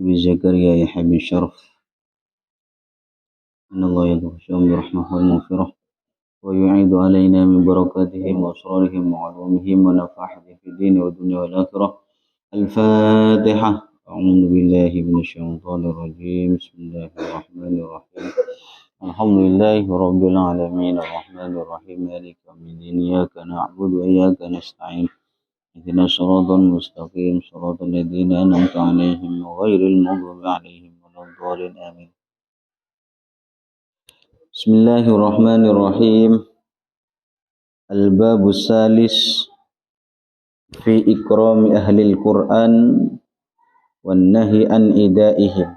بزكريا يحيى بن شرف أن الله يغشاهم برحمة والمغفرة ويعيد علينا من بركاتهم وأسرارهم وعلومهم ونفحهم في الدين والدنيا والآخرة. الفاتحة. أعوذ بالله من الشيطان الرجيم. بسم الله الرحمن الرحيم. الحمد لله رب العالمين الرحمن الرحيم مالك يوم الدين إياك نعبد وإياك نستعين اهدنا الصراط المستقيم صراط الذين أنعمت عليهم غير المغضوب عليهم ولا الضالين آمين. بسم الله الرحمن الرحيم. الباب الثالث في إكرام أهل القرآن والنهي عن إيذائهم.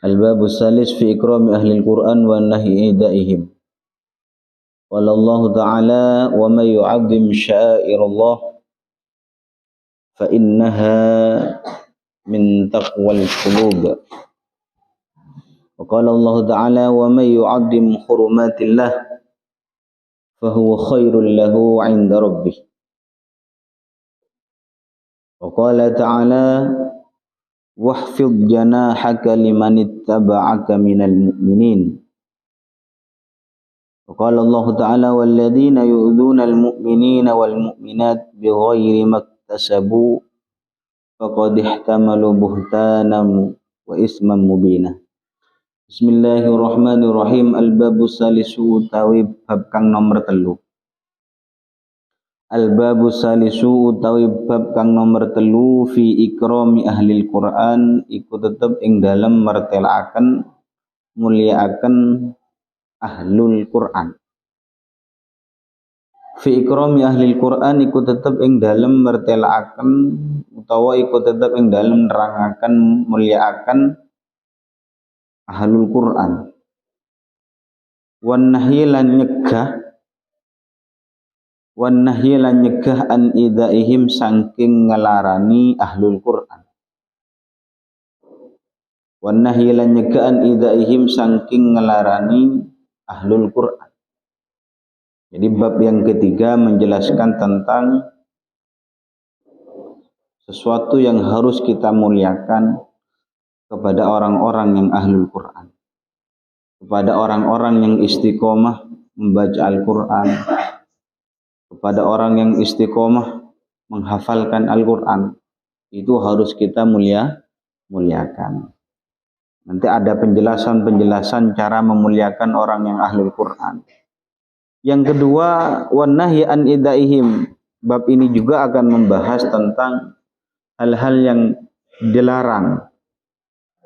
الباب الثالث في إكرام أهل القرآن والنهي عن إيذائهم. قال الله تعالى: ومن يعظم شعائر الله فإنها من تقوى القلوب. وقال الله تعالى: ومن يعظم حرمات الله فهو خير له عند ربه. وقال تعالى: واخفض جناحك لمن اتبعك من المؤمنين. وقال الله تعالى: والذين يؤذون المؤمنين والمؤمنات بغير ما اكتسبوا فقد احتملوا بهتانا وإثما مبينا. Bismillahirrahmanirrahim. Al-babu salisu utawi bab kang nomor 3. Al-babu salisu utawi bab kang nomor 3 fi ikrami ahlil Quran iku tetep ing dalem martelaaken mulyaaken ahlul Quran. Fi ikrami ahlil Quran iku tetep ing dalem martelaaken utawa iku tetep ing dalem nerangaken mulyaaken ahlul Quran. Wan nahyi lan nyegah an idaihim saking ngelarani ahlul Quran. Wan nahyi lan nyegah an idaihim saking ngelarani ahlul Quran. Jadi bab yang ketiga menjelaskan tentang sesuatu yang harus kita muliakan kepada orang-orang yang ahlul Quran, kepada orang-orang yang istiqomah membaca Al-Quran, kepada orang yang istiqomah menghafalkan Al-Quran. Itu harus kita muliakan. Nanti ada penjelasan cara memuliakan orang yang ahlul Quran. Yang kedua, wan nahyi an idaihim. Bab ini juga akan membahas tentang hal-hal yang dilarang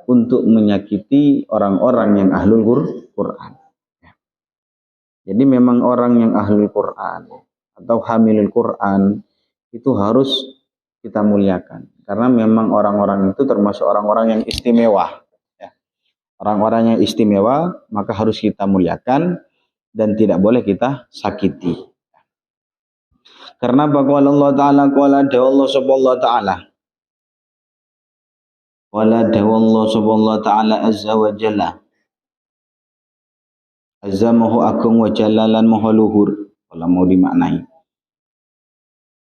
untuk menyakiti orang-orang yang ahlul Quran. Jadi memang orang yang ahlul Quran atau hamilul Quran itu harus kita muliakan. Karena memang orang-orang itu termasuk orang-orang yang istimewa. Orang-orang yang istimewa maka harus kita muliakan dan tidak boleh kita sakiti. Karena qala Allah Ta'ala qala dawallahu subhanahu ta'ala. Qala dawallahu subhanahu ta'ala azza wa jalla. Azza mahu agung wa jalalan mahu luhur. Kalau mau dimaknai.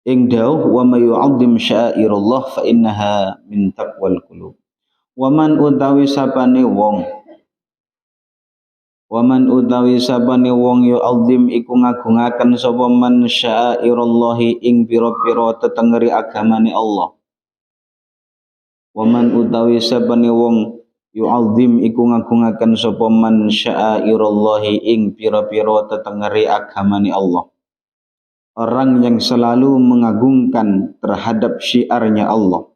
Ing dawuh wa may yu'azzim sya'airallah fa innaha min taqwal qulub. Wa man utawi sapane wong yu'azzim iku ngagungaken sapa man sya'airallahi ing pira-pira tetengeri agamane Allah. Wa man utawi sapane wong yu'azzim iku ngagungaken sapa man sya'airallahi ing pira-pira tetengeri agamane Allah. Orang yang selalu mengagungkan terhadap syiarnya Allah,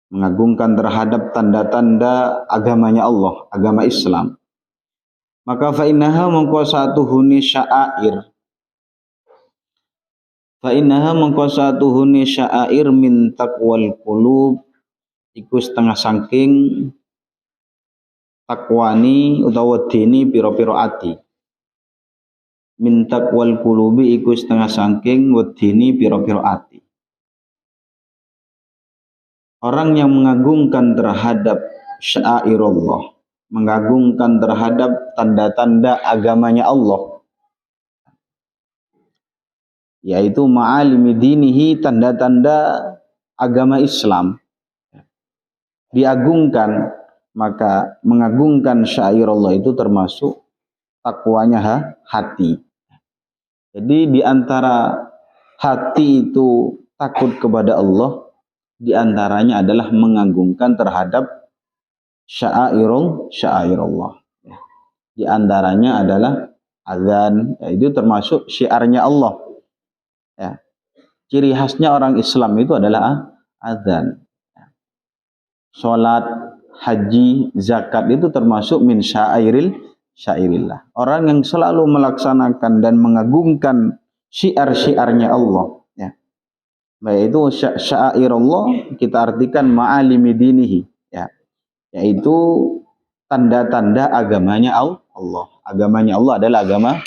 mengagungkan terhadap tanda-tanda agamanya Allah, agama Islam. Maka fa innaha mongko satuhune sya'air. Fa innaha mongko satuhune sya'air min taqwal qulub iku setengah saking takwani utawa dini pira-pira ati. Min taqwal qulubi iku setengah saking wedini pira-pira ati. Orang yang mengagungkan terhadap sya'airullah, mengagungkan terhadap tanda-tanda agamanya Allah, yaitu ma'alimi dinihi, tanda-tanda agama Islam diagungkan. Maka mengagungkan syair Allah itu termasuk takwanya hati. Jadi di antara hati itu takut kepada Allah, di antaranya adalah mengagungkan terhadap syair Allah. Di antaranya adalah azan, itu termasuk syiarnya Allah. Ya. Ciri khasnya orang Islam itu adalah azan. Salat, haji, zakat itu termasuk min syairillah. Orang yang selalu melaksanakan dan mengagungkan syiar-syiarnya Allah, ya. Baik itu syair Allah kita artikan ma'alimi dinihi, ya. Yaitu tanda-tanda agamanya Allah. Agamanya Allah adalah agama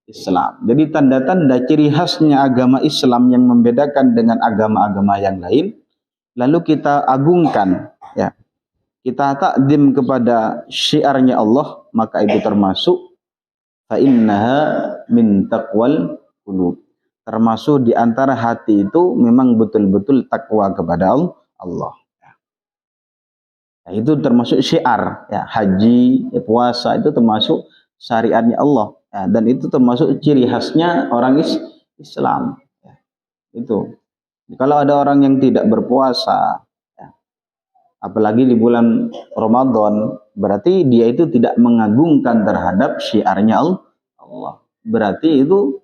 Islam. Jadi tanda-tanda ciri khasnya agama Islam yang membedakan dengan agama-agama yang lain, lalu kita agungkan, ya. Kita takdim kepada syiarnya Allah, maka itu termasuk fa innaha min taqwal qulub. Termasuk di antara hati itu memang betul-betul takwa kepada Allah. Nah, itu termasuk syiar, ya. Haji, ya, puasa itu termasuk syariatnya Allah, ya. Dan itu termasuk ciri khasnya orang Islam, ya. Itu kalau ada orang yang tidak berpuasa, ya, apalagi di bulan Ramadan, berarti dia itu tidak mengagungkan terhadap syiarnya Allah. Berarti itu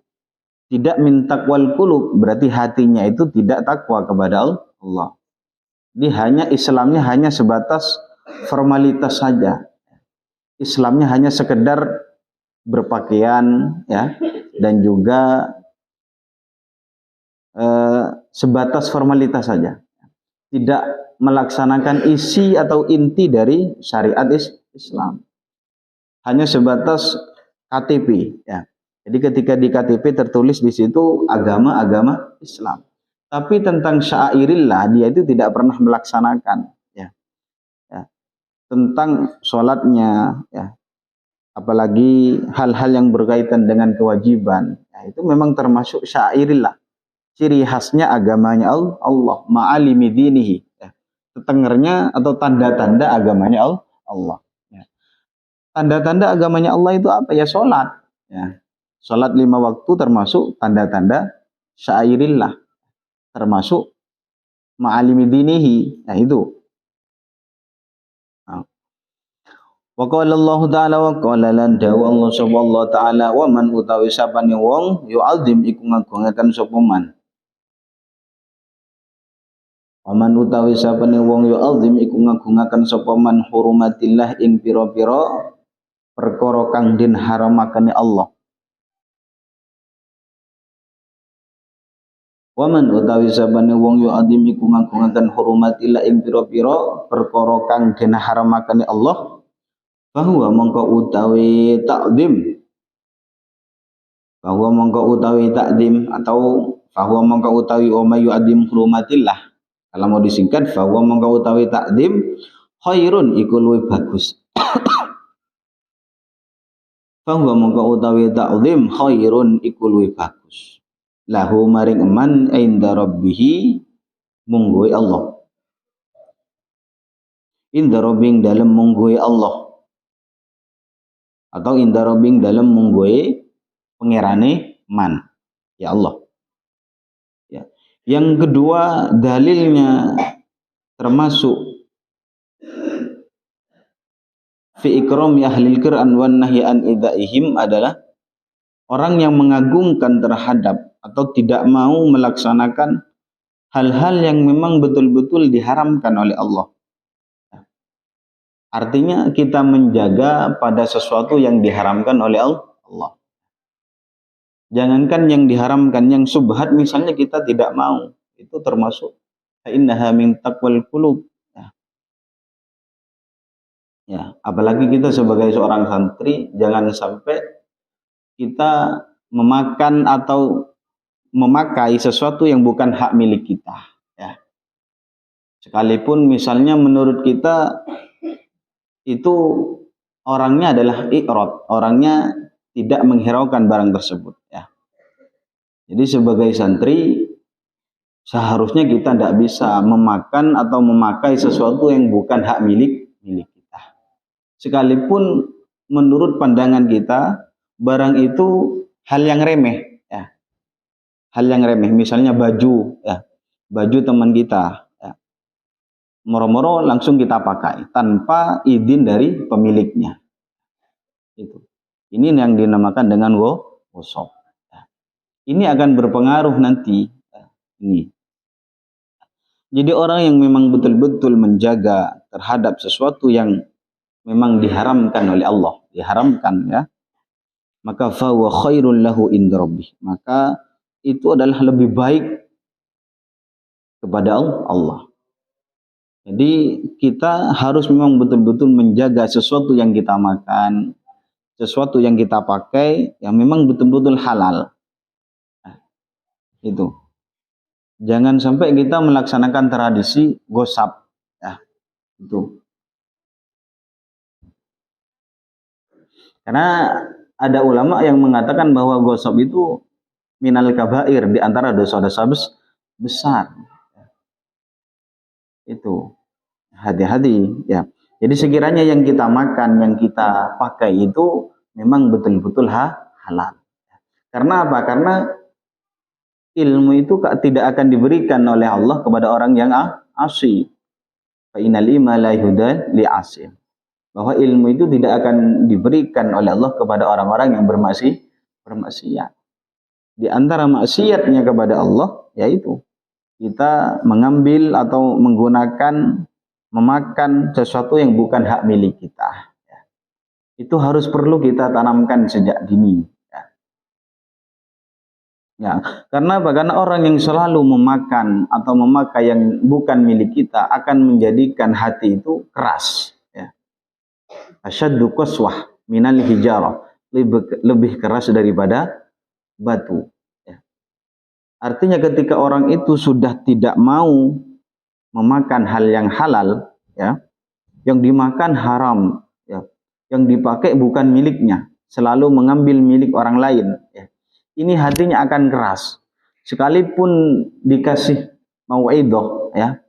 tidak min taqwal qulub, berarti hatinya itu tidak takwa kepada Allah. Dia hanya Islamnya hanya sebatas formalitas saja. Islamnya hanya sekedar berpakaian, ya, dan juga sebatas formalitas saja. Tidak melaksanakan isi atau inti dari syariat Islam. Hanya sebatas KTP, ya. Jadi ketika di KTP tertulis di situ agama Islam. Tapi tentang syairillah dia itu tidak pernah melaksanakan, ya. Ya. Tentang sholatnya, ya. Apalagi hal-hal yang berkaitan dengan kewajiban, ya, itu memang termasuk syairillah. Ciri khasnya agamanya Allah, ma'alimi dinihi, ya. Tetengernya atau tanda-tanda agamanya Allah. Ya. Tanda-tanda agamanya Allah itu apa? Ya sholat, ya. Sholat 5 waktu termasuk tanda-tanda syairillah, termasuk ma'alimi dinihi. Nah itu. Wa qala Allah ta'ala wa qala lan dawa Allah subhanahu ta'ala wa man utawi sapane wong yu'adzim iku ngagungaken sapa man. Wa man utawi sapane wong yu'adzim iku ngagungaken sapa man hurumatillah ing pira-pira perkara kang den haramakane Allah. Waman utawi sabane wong yo adim iku ngagungaken hurumatillah ing pira-pira perkara kang den haramakane Allah, bahwa mongko utawi takdim, bahwa mongko utawi takdim atau bahwa mongko utawi omayu adim hurumatillah. Kalau mau disingkat, bahwa mongko utawi takdim khairun iku luwih bagus. Bahwa mongko utawi takdim khairun iku luwih bagus. Lahu maring eman inda rabbihi mungguhi Allah. Inda rabbing dalam mungguhi Allah. Atau inda rabbing dalam mungguhi pengerane man. Ya Allah. Ya. Yang kedua dalilnya termasuk fi ikrami ahlil Qur'an wan nahyi an idaihim adalah orang yang mengagungkan terhadap atau tidak mau melaksanakan hal-hal yang memang betul-betul diharamkan oleh Allah. Artinya kita menjaga pada sesuatu yang diharamkan oleh Allah. Jangankan yang diharamkan, yang subhat misalnya kita tidak mau, itu termasuk innaha min taqwal qulub. Ya, apalagi kita sebagai seorang santri jangan sampai kita memakan atau memakai sesuatu yang bukan hak milik kita, ya. Sekalipun misalnya menurut kita itu orangnya adalah i'rad, orangnya tidak menghiraukan barang tersebut, ya. Jadi sebagai santri seharusnya kita tidak bisa memakan atau memakai sesuatu yang bukan hak milik kita. Sekalipun menurut pandangan kita barang itu hal yang remeh, ya. Hal yang remeh, misalnya baju, ya. Baju teman kita, ya. Moro-moro langsung kita pakai tanpa izin dari pemiliknya. Itu. Ini yang dinamakan dengan gosok. Ini akan berpengaruh nanti. Ini. Jadi orang yang memang betul-betul menjaga terhadap sesuatu yang memang diharamkan oleh Allah, diharamkan, ya, maka fa wa khairul lahu inda rabbih. Maka itu adalah lebih baik kepada Allah. Jadi kita harus memang betul-betul menjaga sesuatu yang kita makan, sesuatu yang kita pakai yang memang betul-betul halal. Nah, itu. Jangan sampai kita melaksanakan tradisi gosap, ya, itu. Karena ada ulama yang mengatakan bahwa gosap itu minal kabair, di antara dosa-dosa besar. Itu. Hati-hati, ya. Jadi sekiranya yang kita makan, yang kita pakai itu memang betul-betul halal. Karena apa? Karena ilmu itu tidak akan diberikan oleh Allah kepada orang yang asi. Fa innal ilma la yuhda li asim. Bahwa ilmu itu tidak akan diberikan oleh Allah kepada orang-orang yang bermaksiat. Di antara maksiatnya kepada Allah yaitu kita mengambil atau menggunakan, memakan sesuatu yang bukan hak milik kita. Itu harus perlu kita tanamkan sejak dini. Ya, karena bagaimana orang yang selalu memakan atau memakai yang bukan milik kita akan menjadikan hati itu keras. Ya. Asyaddu qaswah minal hijarah, lebih keras daripada batu. Ya. Artinya ketika orang itu sudah tidak mau memakan hal yang halal, ya, yang dimakan haram, ya, yang dipakai bukan miliknya, selalu mengambil milik orang lain, ya. Ini hatinya akan keras. Sekalipun dikasih mau'idhah, ya,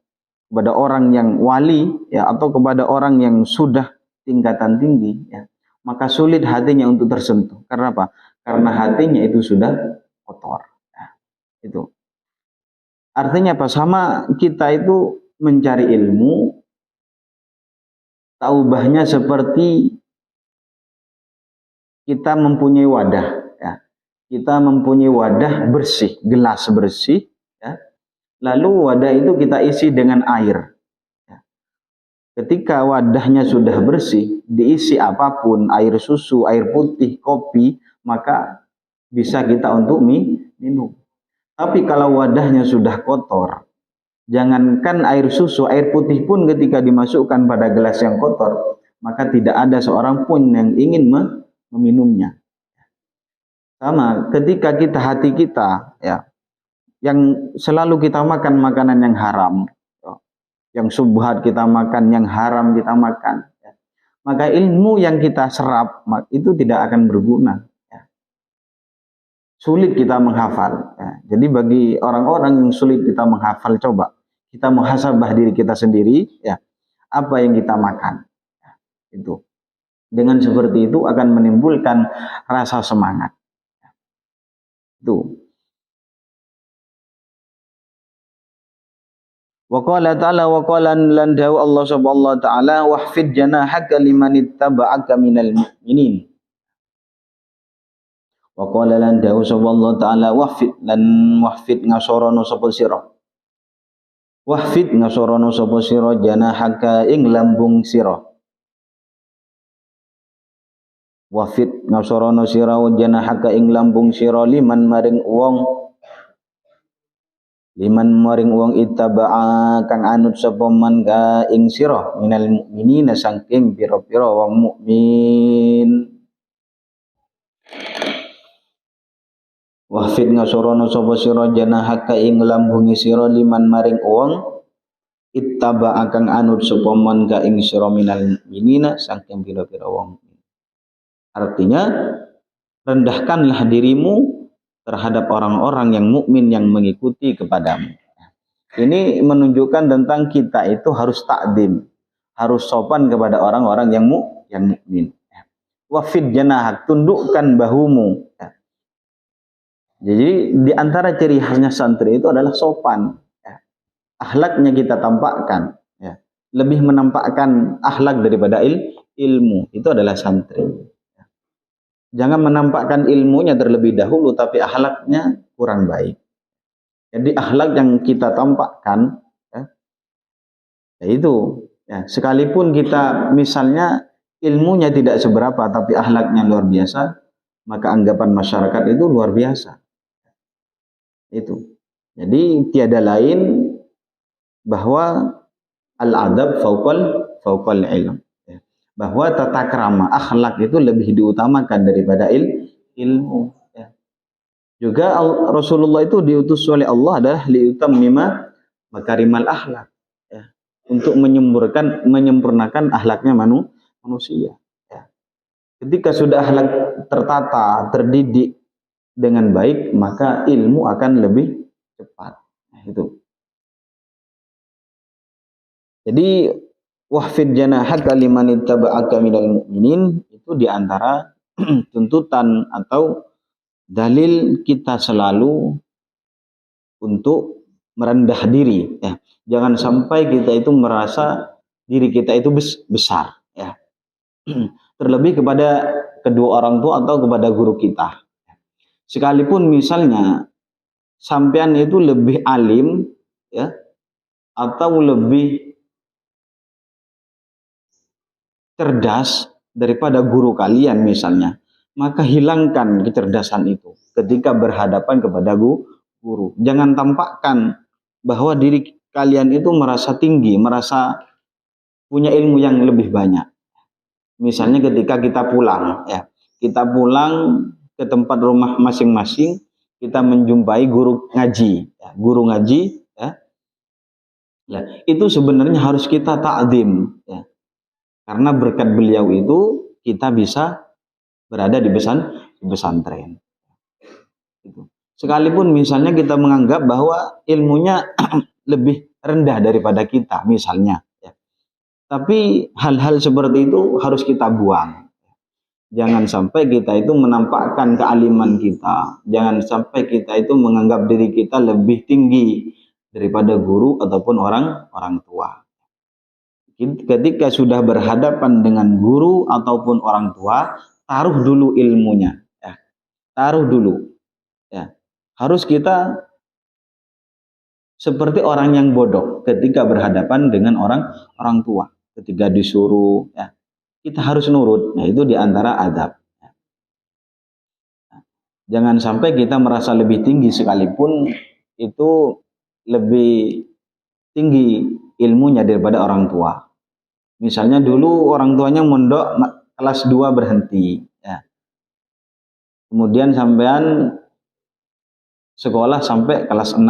kepada orang yang wali, ya, atau kepada orang yang sudah tingkatan tinggi, ya, maka sulit hatinya untuk tersentuh. Karena apa? Karena hatinya itu sudah kotor. Ya, itu. Artinya apa? Sama kita itu mencari ilmu, taubahnya seperti kita mempunyai wadah. Kita mempunyai wadah bersih, gelas bersih, ya. Lalu wadah itu kita isi dengan air. Ya. Ketika wadahnya sudah bersih, diisi apapun, air susu, air putih, kopi, maka bisa kita untuk minum. Tapi kalau wadahnya sudah kotor, jangankan air susu, air putih pun ketika dimasukkan pada gelas yang kotor, maka tidak ada seorang pun yang ingin meminumnya. Sama ketika hati kita, ya, yang selalu kita makan makanan yang haram, ya, yang subhat kita makan, yang haram kita makan, ya, maka ilmu yang kita serap itu tidak akan berguna, ya. Sulit kita menghafal, ya. Jadi bagi orang-orang yang sulit kita menghafal, coba kita muhasabah diri kita sendiri, ya, apa yang kita makan, ya, itu. Dengan seperti itu akan menimbulkan rasa semangat. Itu. Wa qala ta'ala wa qala lan dawu Allah subhanahu wa ta'ala wahfid janahaka liman ittaba'aka minal mu'minin. Wa qala lan dawu subhanahu wa ta'ala wahfid ngasorono sapa sira. Wahfid ngasorono sapa sira janahaka ing lambung sira. Wahfid ngasorono sira janahaka ing lambung sira liman maring wong ittaba'a kang anut sapa man ka ing sira minal mukminina saking pira-pira wong mukmin. Wahfid ngasorono sapa sira janahaka ing lambungi sira liman maring wong ittaba'a kang anut sapa man ka ing sira minal mukminina saking pira-pira wong. Artinya rendahkanlah dirimu terhadap orang-orang yang mukmin yang mengikuti kepadamu. Ini menunjukkan tentang kita itu harus takdim, harus sopan kepada orang-orang yang mukmin. Wafid janahak, tundukkan bahumu. Jadi di antara ciri khasnya santri itu adalah sopan. Akhlaknya kita tampakkan. Lebih menampakkan akhlak daripada ilmu. Itu adalah santri. Jangan menampakkan ilmunya terlebih dahulu, tapi akhlaknya kurang baik. Jadi akhlak yang kita tampakkan, itu. Sekalipun kita misalnya ilmunya tidak seberapa, tapi akhlaknya luar biasa, maka anggapan masyarakat itu luar biasa. Itu. Jadi tiada lain bahwa al-adab fauqal ilm. Bahwa tata krama, akhlak itu lebih diutamakan daripada ilmu. Juga Rasulullah itu diutus oleh Allah adalah liutammima makarimal akhlak, untuk menyempurnakan akhlaknya manusia. Ketika sudah akhlak tertata, terdidik dengan baik, maka ilmu akan lebih cepat. Itu. Jadi wahfid janahaka liman ittaba'aka minal mu'minin, itu diantara tuntutan atau dalil kita selalu untuk merendah diri. Jangan sampai kita itu merasa diri kita itu besar. Terlebih kepada kedua orang tua atau kepada guru kita. Sekalipun misalnya sampean itu lebih alim, atau lebih cerdas daripada guru kalian misalnya, maka hilangkan kecerdasan itu ketika berhadapan kepada guru. Jangan tampakkan bahwa diri kalian itu merasa tinggi, merasa punya ilmu yang lebih banyak. Misalnya ketika kita pulang, kita pulang ke tempat rumah masing-masing, kita menjumpai guru ngaji, itu sebenarnya harus kita takdim, karena berkat beliau itu kita bisa berada di pesantren. Sekalipun misalnya kita menganggap bahwa ilmunya lebih rendah daripada kita misalnya, tapi hal-hal seperti itu harus kita buang. Jangan sampai kita itu menampakkan kealiman kita. Jangan sampai kita itu menganggap diri kita lebih tinggi daripada guru ataupun orang tua. Ketika sudah berhadapan dengan guru ataupun orang tua, taruh dulu ilmunya. Taruh dulu. Harus kita seperti orang yang bodoh ketika berhadapan dengan orang tua. Ketika disuruh, kita harus nurut. Nah, itu diantara adab. Jangan sampai kita merasa lebih tinggi sekalipun itu lebih tinggi ilmunya daripada orang tua. Misalnya dulu orang tuanya mondok kelas 2 berhenti. Kemudian sampean sekolah sampai kelas 6,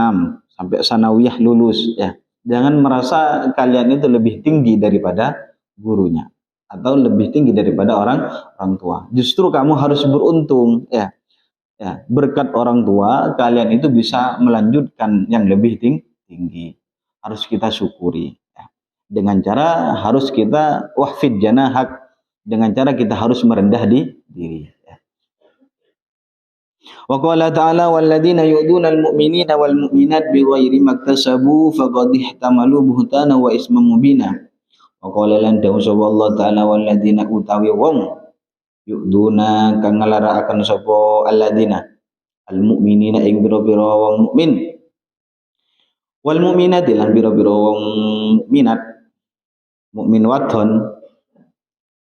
sampai sanawiyah lulus. Jangan merasa kalian itu lebih tinggi daripada gurunya atau lebih tinggi daripada orang tua. Justru kamu harus beruntung, berkat orang tua kalian itu bisa melanjutkan yang lebih tinggi. Harus kita syukuri. Dengan cara harus kita wahfid janahak, dengan cara kita harus merendah diri. Wa qala ta'ala walladzina yu'duna al-mu'minina wal mu'minat bighairi maktasabu faqad ihtamalu buhtana wa isman mubina. Wa qala lan ta'usabu Allah ta'ala walladzina utawi wong yu'duna kang nglarakaken sapa alladzina al-mu'minina ing biro-biro wong mukmin wal mu'minat lan biro-biro wong mukminat mukmin wadon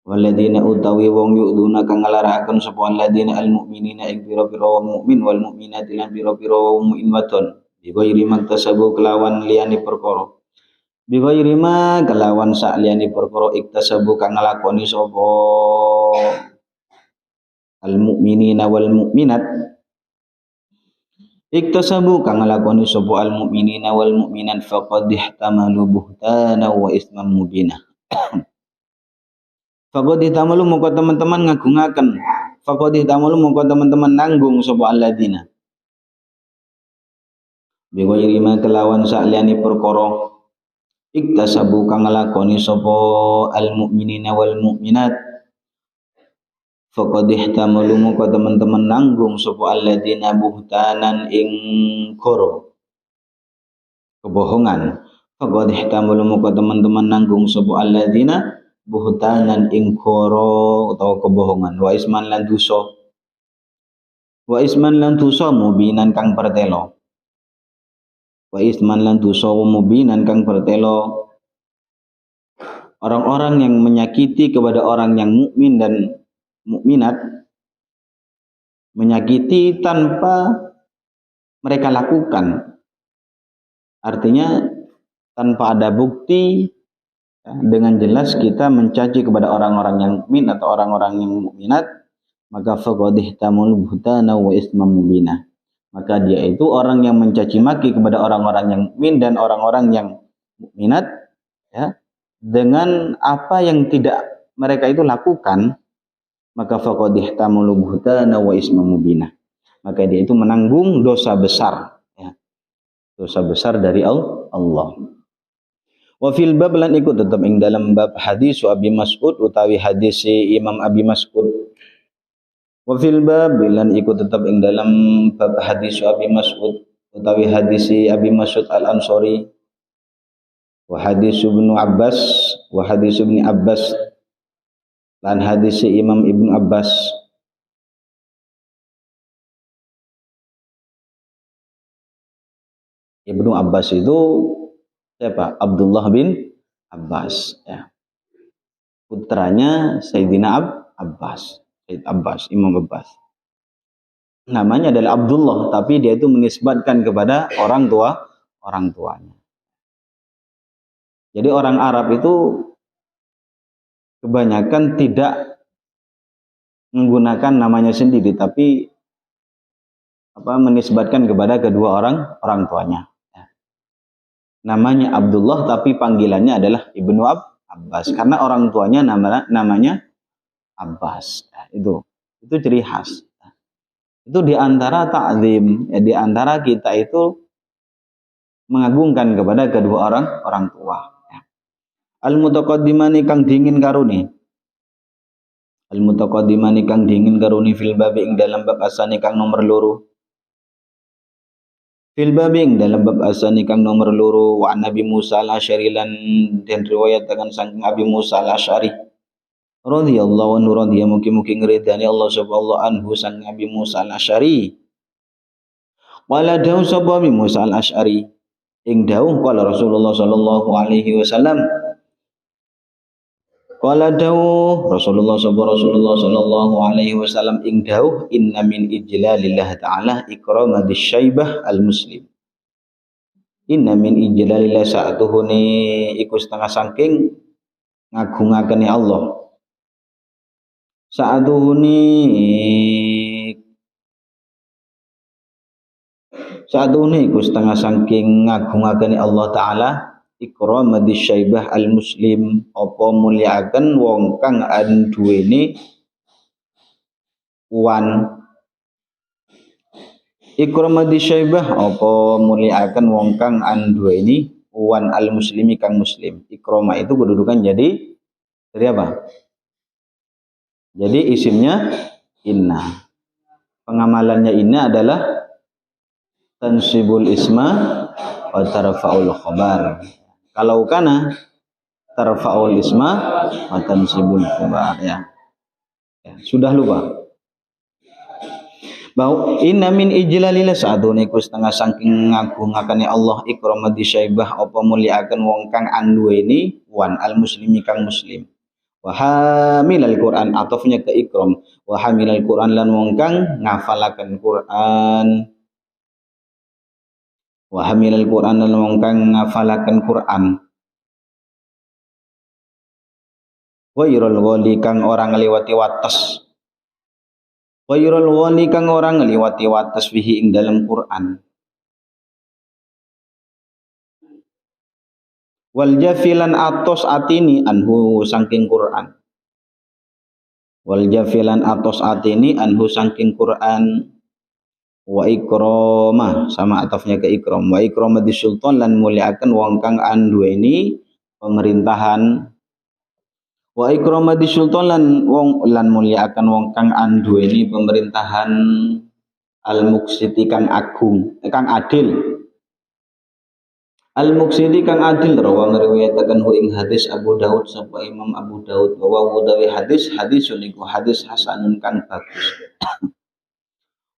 waladina utawi wong yu'duna kang nglarakaken sapa alladzina almu'minina ing pira-pira wong mukmin wal mukminati lan pira-pira wong mukmin wadon bi ghairi maktasabu kelawan liyane perkara bi ghairi ma kelawan sak liyane perkara iktasabu kang nglakoni sapa almu'minina wal mukminat iktasabu kang nglakoni sapa almu'minina wal mukminat faqad ihtamalu buhtana wa isman mubina. Faqad ihtamalu mongko teman-teman ngagungaken. Faqad ihtamalu mongko teman-teman nanggung sapa alladzina. bi ghairi ma kelawan sa'liyane perkara iktasabu kang nglakoni sapa al mukminina wal mukminat faqad ihtamalu maka teman-teman nanggung sapa alladzina buhtanan ing kebohongan. Faqad ihtamalu maka teman-teman nanggung sapa alladzina buhtanan ing utawa kebohongan wa isman lan dosa mubinan kang pertelo wa isman lan dosa mubinan kang pertelo. Orang-orang yang menyakiti kepada orang yang mukmin dan mukminat, menyakiti tanpa mereka lakukan, artinya tanpa ada bukti ya, dengan jelas kita mencaci kepada orang-orang yang mukmin atau orang-orang yang mukminat, maka faqad ihtamul buhtana wa isman mubina, maka dia itu orang yang mencaci maki kepada orang-orang yang mukmin dan orang-orang yang mukminat ya, dengan apa yang tidak mereka itu lakukan, maka faqad ihtamul buhtana wa isman mubina, maka dia itu menanggung dosa besar ya, dosa besar dari Allah. Wa fil bab lan ikut tetap ing dalam bab hadis Abi Mas'ud utawi hadis Imam Abi Mas'ud. Wa fil bab lan ikut tetap ing dalam bab hadis Abi Mas'ud utawi hadis Abi Mas'ud Al-Ansari wa hadis Ibnu Abbas wa hadis Ibnu Abbas lan hadis Imam Ibnu Abbas. Ibnu Abbas itu siapa? Abdullah bin Abbas ya. Putranya Sayyidina Abbas, Sayyid Abbas, Imam Abbas. Namanya adalah Abdullah, tapi dia itu menisbatkan kepada orang tuanya. Jadi orang Arab itu kebanyakan tidak menggunakan namanya sendiri, tapi menisbatkan kepada kedua orang tuanya. Namanya Abdullah tapi panggilannya adalah Ibnu Abbas karena orang tuanya namanya Abbas. Itu ciri khas. Itu diantara ta'zim, ya, diantara kita itu mengagungkan kepada kedua orang tua. Al-mutaqaddimani kang dingin karuni. Al-mutaqaddimani kang dingin karuni fil babi ing dalam bab asani kang nomor loro. Fil babing dalam bab asani kang nomor loro wa Nabi Musa al-Asy'ari lan den riwayat dengan saking Abi Musa al-Asy'ari radhiyallahu anhu radhiya mugi-mugi ngridani Allah subhanahu anhu sang Abi Musa al-Asy'ari. Wala dawu sapa Abi Musa al-Asy'ari ing dawuh qala Rasulullah sallallahu alaihi wasallam. Qala dawuh Rasulullah sallallahu alaihi wasallam ing dawuh inna min ijlalillah ta'ala ikramadis syaibah al-muslim. Inna min ijlalillah sa'atuhune iku setengah saking ngagungakene Allah. Sa'atuhune iku setengah saking ngagungakene Allah Ta'ala ikramadis syaibah al-muslim apa mulyakaken wong kang anduweni wan. Ikramadis syaibah apa mulyakaken wong kang anduweni wan al-muslimi kang muslim. Ikrama itu kedudukan jadi dari apa? Jadi isimnya inna. Pengamalannya inna adalah tansibul isma wa tarfa'ul khabar. Kalau kana tarfa'ul isma wa tansibul khabar ya. Sudah lupa. Bahwa inna min ijlalillah sa'adune ku setengah saking ngagungakane Allah ikramati syaibah apa mulyakaken wong kang anduweni wan al muslimi kang muslim. Wa hamilal Quran atofnya ke ikram wa hamilal Quran lan wong kang ngafalaken Quran. Wa hamilal Quran lan wong kang ngafalaken Quran. Wairul wali kang orang ngliwati wates. Wairul wali kang orang ngliwati wates fihi ing dalam Quran. Wal jafilan atos atini anhu saking Quran. Wal jafilan atos atini anhu saking Quran. wa ikramah sama atafnya ke ikram, wa ikramati sultan lan muliakan wong kang anduweni pemerintahan, wa ikramati sultan lan muliakan wong kang anduweni pemerintahan, al muqsiti kang agung kang adil, al muqsiti kang adil rawa ngriwayataken hu ing hadis Abu Daud sapa Imam Abu Daud wa utawi hadis uniku hadis hasanun kang bagus.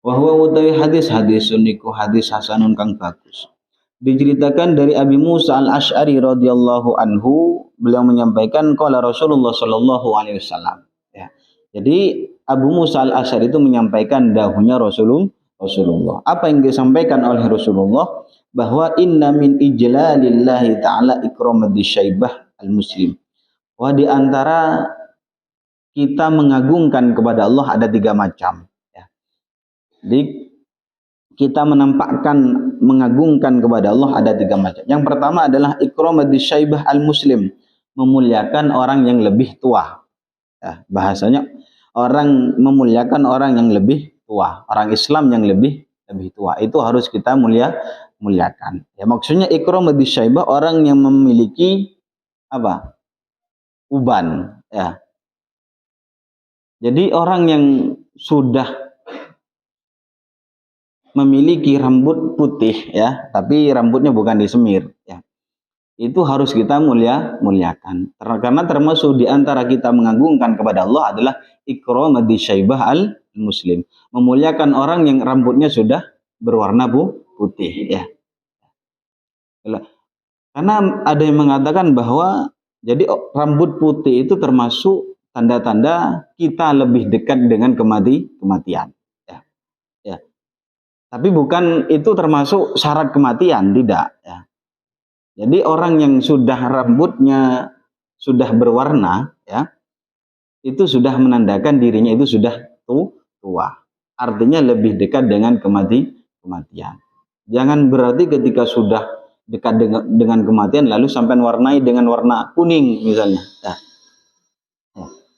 Wa huwa utawi hadis uniku hadis hasanun kang bagus. Diceritakan dari Abi Musa al-Asy'ari radhiyallahu anhu, beliau menyampaikan qala Rasulullah sallallahu alaihi wasallam. Ya. Jadi Abu Musa al-Asy'ari itu menyampaikan dahulunya Rasulullah. Apa yang disampaikan oleh Rasulullah? Bahwa inna min ijlalillahi ta'ala ikramati syaibah al-muslim. Wah, di antara kita mengagungkan kepada Allah ada 3 macam. Ya. Jadi kita menampakkan mengagungkan kepada Allah ada 3 macam. Yang pertama adalah ikramati syaibah al-muslim, memuliakan orang yang lebih tua. Ya, bahasanya orang memuliakan orang yang lebih tua, orang Islam yang lebih tua. Itu harus kita muliakan. Ya, maksudnya ikramati syaibah orang yang memiliki apa? Uban, ya. Jadi orang yang sudah memiliki rambut putih, ya, tapi rambutnya bukan disemir, ya, itu harus kita muliakan. Karena termasuk di antara kita mengagungkan kepada Allah adalah ikramati syaibah al-muslim, memuliakan orang yang rambutnya sudah berwarna putih, ya. Karena ada yang mengatakan bahwa jadi rambut putih itu termasuk tanda-tanda kita lebih dekat dengan kematian. Tapi bukan itu termasuk syarat kematian, tidak. Ya. Jadi orang yang sudah rambutnya sudah berwarna, ya, itu sudah menandakan dirinya itu sudah tua. Artinya lebih dekat dengan kematian. Jangan berarti ketika sudah dekat dengan kematian lalu sampai warnai dengan warna kuning misalnya. Ya.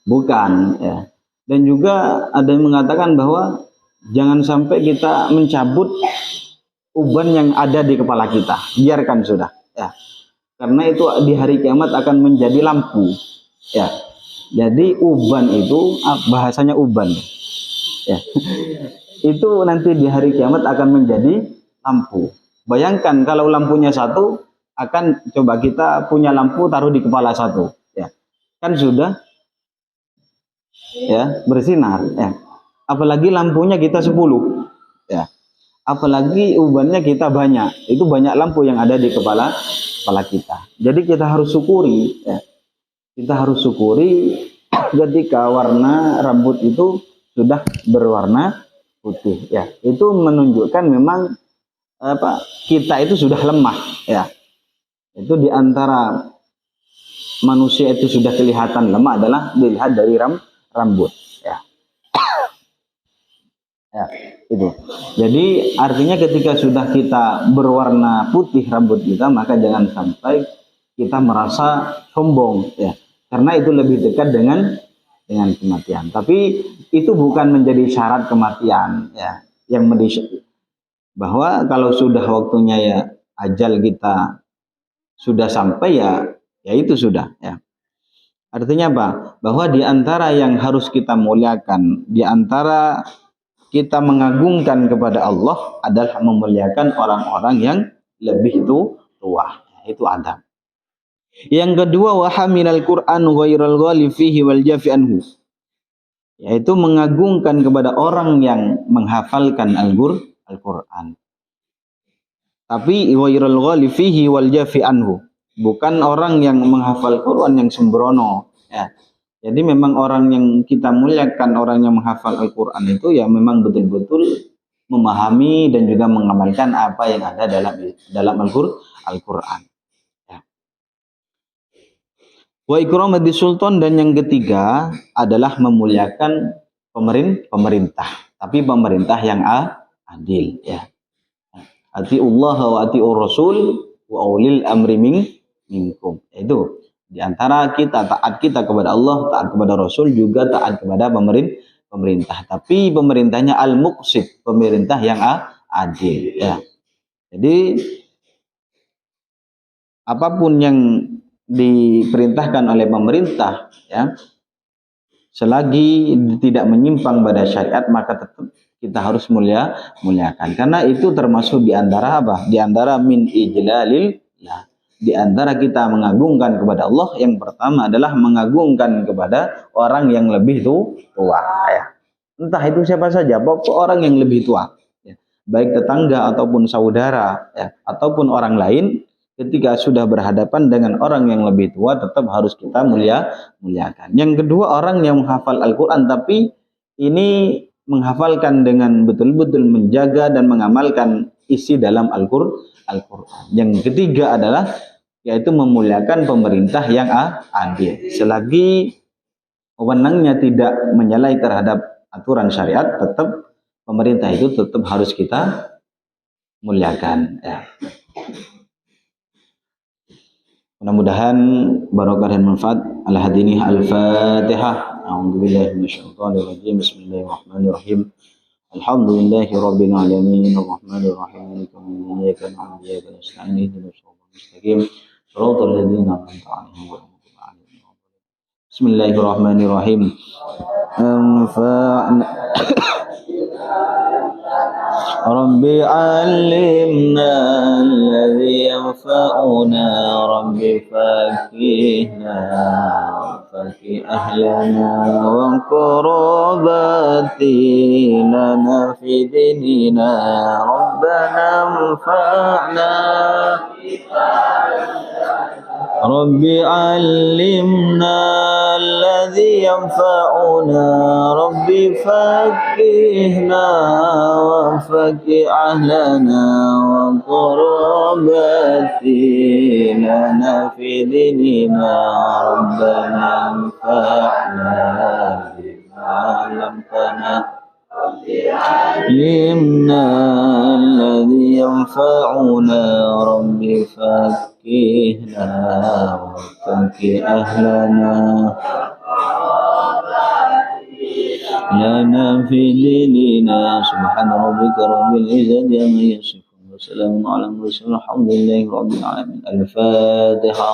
Bukan. Ya. Dan juga ada yang mengatakan bahwa jangan sampai kita mencabut uban yang ada di kepala kita, biarkan sudah, ya. Karena itu di hari kiamat akan menjadi lampu, ya. Jadi uban itu bahasanya uban, ya. Itu nanti di hari kiamat akan menjadi lampu. Bayangkan kalau lampunya satu, akan coba kita punya lampu taruh di kepala satu, ya. Kan sudah, ya, bersinar, ya. Apalagi lampunya kita 10, ya. Apalagi ubannya kita banyak, itu banyak lampu yang ada di kepala kita. Jadi kita harus syukuri, ya. Kita harus syukuri ketika warna rambut itu sudah berwarna putih, ya. Itu menunjukkan memang kita itu sudah lemah, ya. Itu diantara manusia itu sudah kelihatan lemah adalah dilihat dari rambut. Ya, itu. Jadi artinya ketika sudah kita berwarna putih rambut kita, maka jangan sampai kita merasa sombong, ya. Karena itu lebih dekat dengan kematian. Tapi itu bukan menjadi syarat kematian, ya. Yang bahwa kalau sudah waktunya, ya, ajal kita sudah sampai, ya itu sudah, ya. Artinya apa? Bahwa di antara yang harus kita muliakan, di antara kita mengagungkan kepada Allah adalah memuliakan orang-orang yang lebih tua. Itu adab. Yang kedua, wa hamilal Qur'an ghairal ghali fihi wal jafi anhu. Yaitu mengagungkan kepada orang yang menghafalkan Al-Qur'an. Tapi ghairal ghali fihi wal jafi anhu. Bukan orang yang menghafal Qur'an yang sembrono, ya. Jadi memang orang yang kita muliakan, orang yang menghafal Al-Quran itu ya memang betul-betul memahami dan juga mengamalkan apa yang ada dalam Al-Quran. Ya. Wa ikramati sultan, dan yang ketiga adalah memuliakan pemerintah. Tapi pemerintah yang adil. Ya. Atiullah wa atiur rasul wa ulil amri minkum. Itu. Di antara kita taat kita kepada Allah, taat kepada Rasul, juga taat kepada pemerintah, tapi pemerintahnya al-muqsit, pemerintah yang adil ya. Jadi apapun yang diperintahkan oleh pemerintah ya, selagi tidak menyimpang pada syariat, maka tetap kita harus muliakan, karena itu termasuk di antara apa? Di antara min ijlalil, ya, di antara kita mengagungkan kepada Allah, yang pertama adalah mengagungkan kepada orang yang lebih tua ya. Entah itu siapa saja, pokok orang yang lebih tua ya, baik tetangga ataupun saudara ya, ataupun orang lain. Ketika sudah berhadapan dengan orang yang lebih tua, tetap harus kita muliakan. Yang kedua, orang yang menghafal Al-Quran, tapi ini menghafalkan dengan betul-betul menjaga dan mengamalkan isi dalam Al-Quran. Yang ketiga adalah yaitu memuliakan pemerintah yang adil. Selagi wewenangnya tidak menyalahi terhadap aturan syariat, tetap pemerintah itu tetap harus kita muliakan ya. Mudah-mudahan barokah dan manfaat. Al-hadini al-Fatihah. A'udzubillahi minasyaitonir rajim. Bismillahirrahmanirrahim. Alhamdulillahi rabbil alamin. Arrahmanir rahim. Iyyaka na'budu wa iyyaka nasta'in. Ihdinas siratal mustaqim. Shiratal ladzina an'amta 'alaihim ghairil maghdubi 'alaihim. Bismillahirrahmanirrahim. Anfa'na Rabbi 'allimna alladhi yanfa'una, Rabbi faqihna faqih ahlana wa qurabati lana fi dinina, Rabbana anfa'na Rabbi 'allimna alladhi yanfa'una, Rabbi faqihna wa faqih ahlana wa qurabati lana fi dinina, Rabbana anfa'na bima 'allamtana علمنا الذي ينفعنا، ربي فقهنا وفقه أهلنا لنا في ديننا. سبحان ربك رب العزة عما يصفون وسلام على المرسلين الحمد لله رب العالمين. الفاتحة.